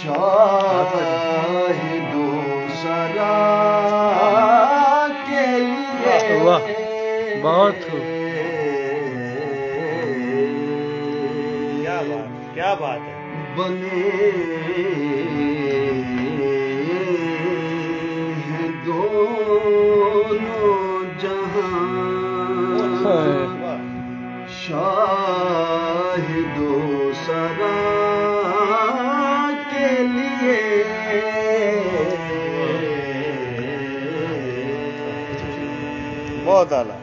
شاہد و سرا کے لیے بہت کیا بات ہے بنے ہیں دونوں جہاں شاہد و سرا کے لیے بہت اعلیٰ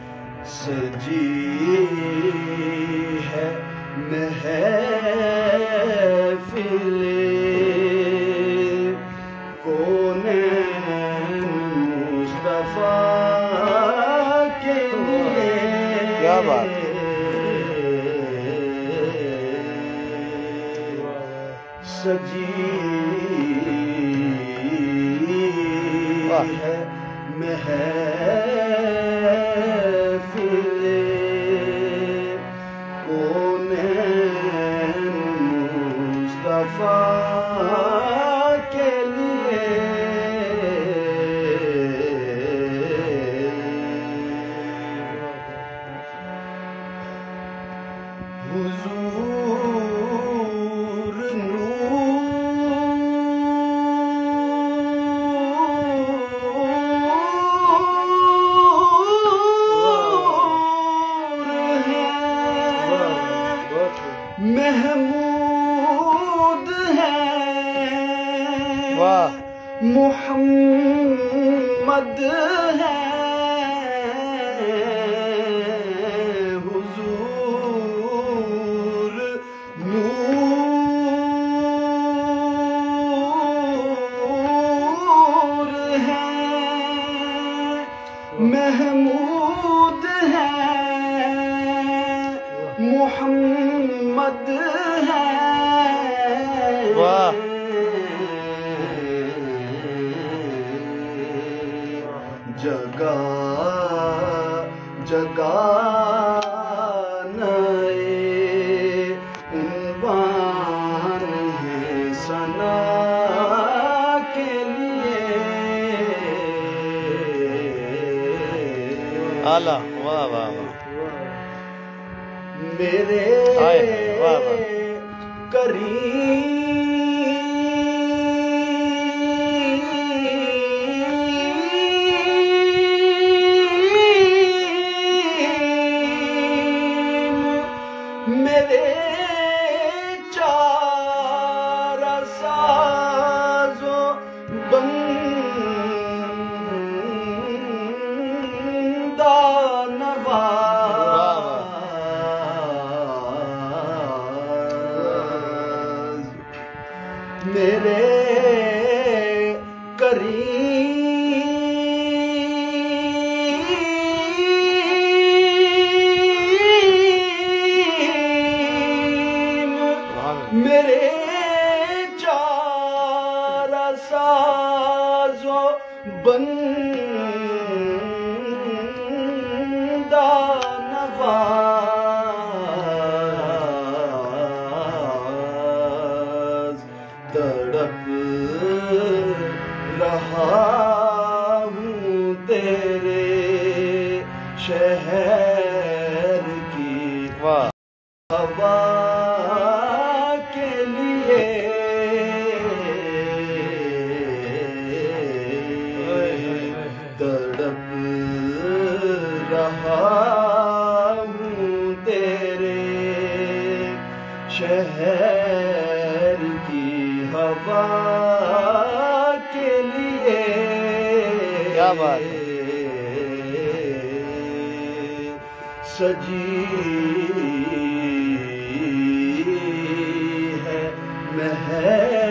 سجی ہے محفل کونین مصطفیٰ کے لیے کیا بات سجی ہے محفل کونین مصطفیٰ کے لیے حضور محمود ہے محمد ہے حضور نور ہے محمود ہے محمد ہے جگہ جگہ نئے عنوان ہے ثنا کے لیے اعلیٰ واہ واہ واہ میرے کریم میرے چار سازو بندہ نواز میرے کریم میرے چار سازو بندہ نواز تڑپ رہا ہوں تیرے شہر کی ہوا کے لیے تڑپ رہا ہوں تیرے شہر کی ہوا کے لیے کیا بات ہے سجی ہے محفل